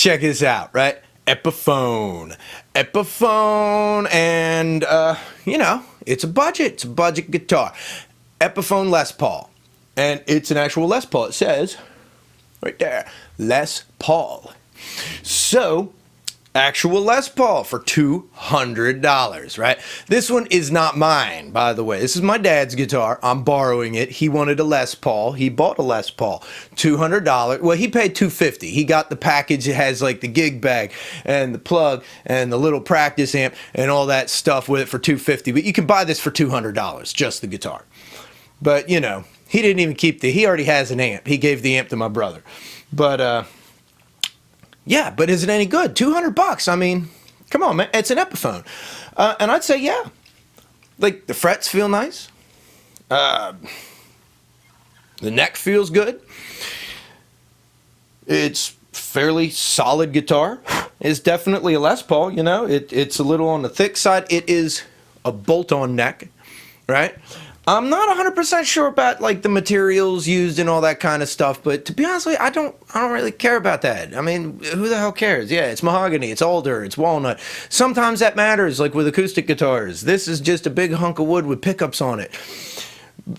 check this out, right? Epiphone. And, it's a budget guitar. Epiphone Les Paul. And it's an actual Les Paul. It says, right there, Les Paul. So, actual Les Paul for $200, right? This one is not mine, by the way. This is my dad's guitar. I'm borrowing it. He wanted a Les Paul. He bought a Les Paul. $200. Well, he paid $250. He got the package. It has like the gig bag and the plug and the little practice amp and all that stuff with it for $250. But you can buy this for $200, just the guitar. But, he didn't even keep he already has an amp. He gave the amp to my brother. But, yeah, but is it any good? $200. I mean, come on, man. It's an Epiphone. And I'd say, yeah. Like, the frets feel nice. The neck feels good. It's fairly solid guitar. It's definitely a Les Paul, It's a little on the thick side. It is a bolt-on neck, right? I'm not 100% sure about like the materials used and all that kind of stuff, but to be honest with you, I don't really care about that. I mean, who the hell cares? Yeah, it's mahogany, it's alder, it's walnut. Sometimes that matters, like with acoustic guitars. This is just a big hunk of wood with pickups on it.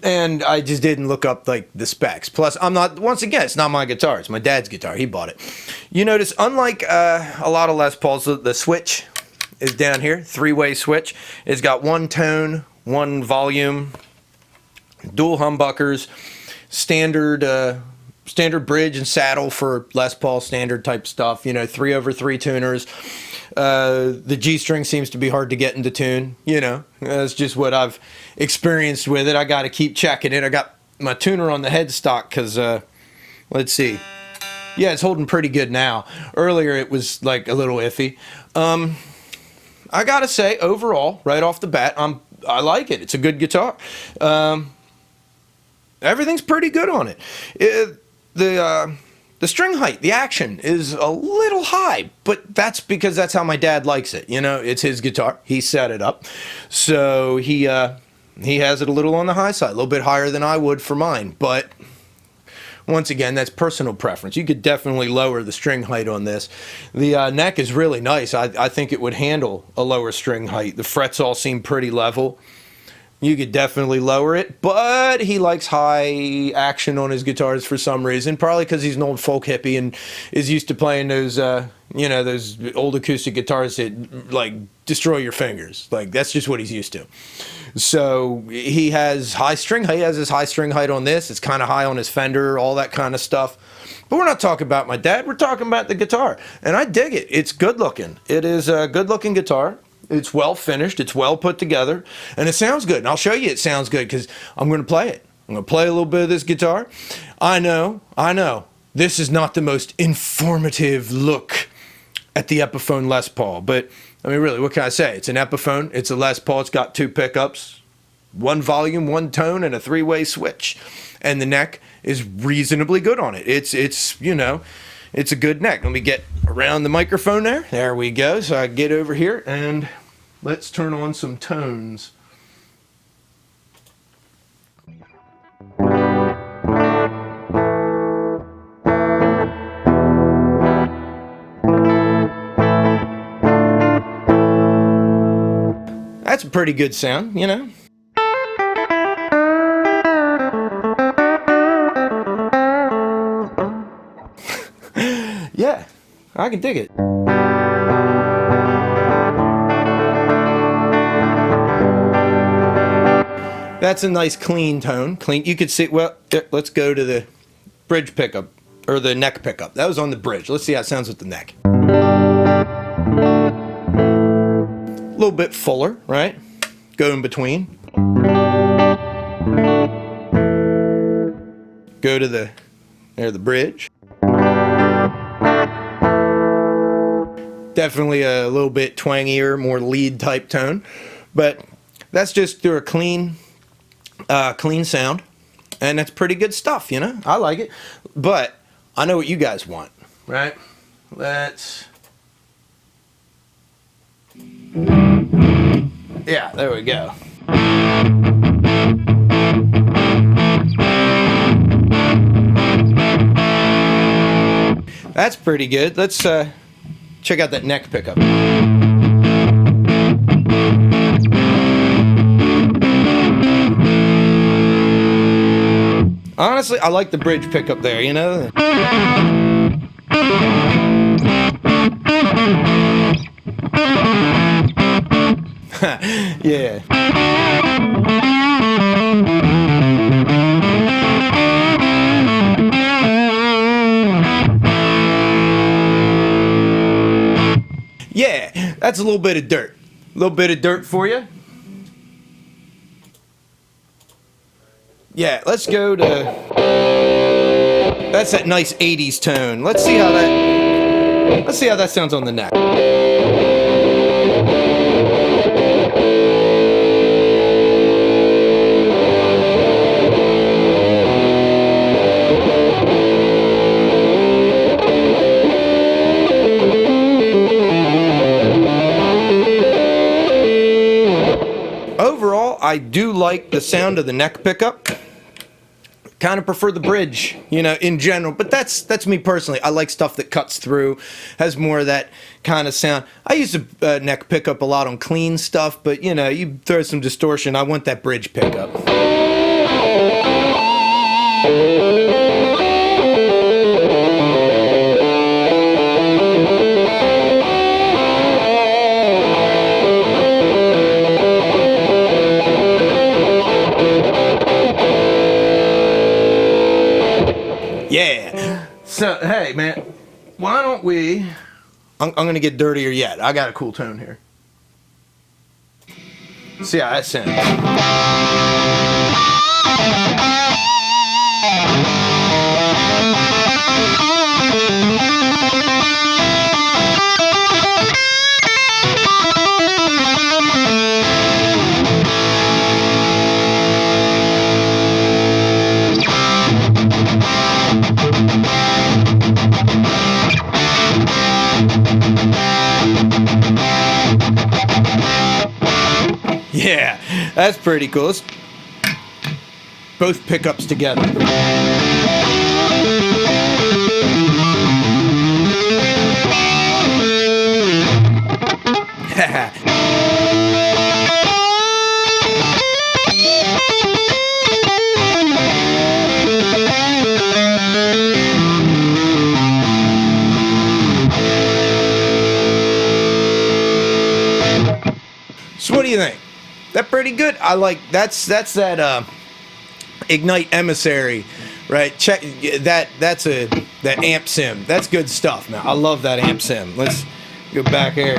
And I just didn't look up like the specs. Plus, once again, it's not my guitar, it's my dad's guitar. He bought it. You notice, unlike a lot of Les Pauls, the switch is down here, three-way switch. It's got one tone, one volume, dual humbuckers, standard bridge and saddle for Les Paul standard type stuff, 3/3 tuners. The G string seems to be hard to get into tune, that's just what I've experienced with it. I got to keep checking it. I got my tuner on the headstock because, let's see. Yeah, it's holding pretty good now. Earlier it was like a little iffy. I got to say, overall, right off the bat, I like it. It's a good guitar. Everything's pretty good on it. The string height, the action is a little high, but that's because that's how my dad likes it. It's his guitar. He set it up. So he has it a little on the high side, a little bit higher than I would for mine. But once again, that's personal preference. You could definitely lower the string height on this. The neck is really nice. I think it would handle a lower string height. The frets all seem pretty level. You could definitely lower it, but he likes high action on his guitars for some reason. Probably because he's an old folk hippie and is used to playing those, those old acoustic guitars that like destroy your fingers. Like that's just what he's used to. So he has high string height. He has his high string height on this. It's kind of high on his Fender, all that kind of stuff. But we're not talking about my dad. We're talking about the guitar, and I dig it. It's good looking. It is a good looking guitar. It's well finished, it's well put together, and it sounds good. And I'll show you it sounds good because I'm going to play it. I'm going to play a little bit of this guitar. I know, this is not the most informative look at the Epiphone Les Paul, but I mean, really, what can I say? It's an Epiphone, it's a Les Paul, it's got two pickups, one volume, one tone, and a three-way switch. And the neck is reasonably good on it. It's it's a good neck. Let me get around the microphone there. There we go. So I get over here and let's turn on some tones. That's a pretty good sound, Yeah, I can dig it. That's a nice clean tone. Clean. You could see, well, let's go to the bridge pickup, or the neck pickup. That was on the bridge. Let's see how it sounds with the neck. A little bit fuller, right? Go in between. Go to the bridge. Definitely a little bit twangier, more lead type tone, but that's just through a clean sound, and that's pretty good stuff, I like it, but I know what you guys want, right? Yeah, there we go. That's pretty good. Let's check out that neck pickup. Honestly, I like the bridge pickup there, you know? Yeah. Yeah, that's a little bit of dirt. A little bit of dirt for you. Yeah, let's go to... That's that nice 80s tone. Let's see how that sounds on the neck. Overall, I do like the sound of the neck pickup. Kind of prefer the bridge, you know, in general, but that's me personally. I like stuff that cuts through, has more of that kind of sound. I use the neck pickup a lot on clean stuff, but you know, you throw some distortion, I want that bridge pickup. Yeah. So, hey, man, why don't we... I'm going to get dirtier yet. I got a cool tone here. See how that sounds. Yeah, that's pretty cool. Let's both pickups together. So what do you think? That pretty good? I like that's that Ignite Emissary, right? Check that. That's that amp sim. That's good stuff, man. I love that amp sim. Let's go back here.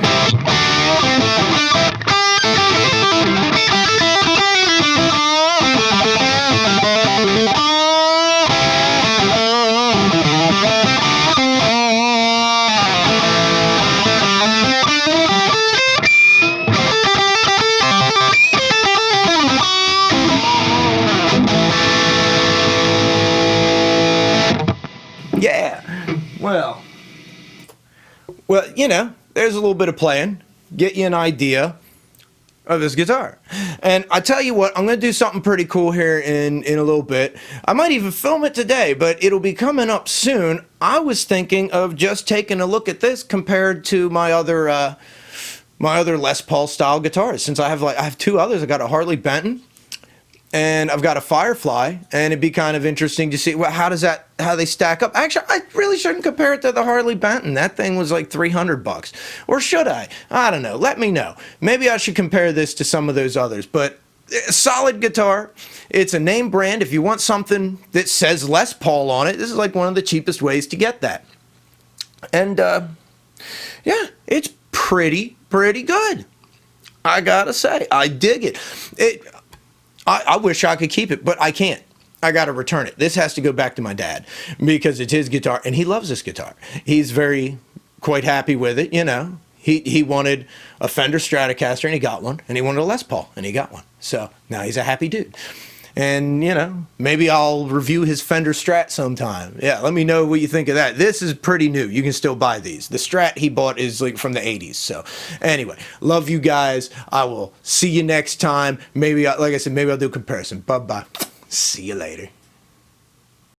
Yeah, well, you know, there's a little bit of playing, get you an idea of this guitar. And I tell you what, I'm going to do something pretty cool here in a little bit. I might even film it today, but it'll be coming up soon. I was thinking of just taking a look at this compared to my other Les Paul style guitars. Since I have two others. I got a Harley Benton and I've got a Firefly, and it'd be kind of interesting to see how they stack up. Actually, I really shouldn't compare it to the Harley Benton. That thing was like $300, or should I? I don't know. Let me know. Maybe I should compare this to some of those others. But solid guitar. It's a name brand. If you want something that says Les Paul on it, this is like one of the cheapest ways to get that. And yeah, it's pretty good. I gotta say, I dig it. I wish I could keep it, but I can't. I got to return it. This has to go back to my dad because it's his guitar, and he loves this guitar. He's quite happy with it, you know. He wanted a Fender Stratocaster, and he got one, and he wanted a Les Paul, and he got one. So now he's a happy dude. And, you know, maybe I'll review his Fender Strat sometime. Yeah, let me know what you think of that. This is pretty new. You can still buy these. The Strat he bought is like from the 80s. So anyway, love you guys. I will see you next time. Maybe, like I said, maybe I'll do a comparison. Bye-bye. See you later.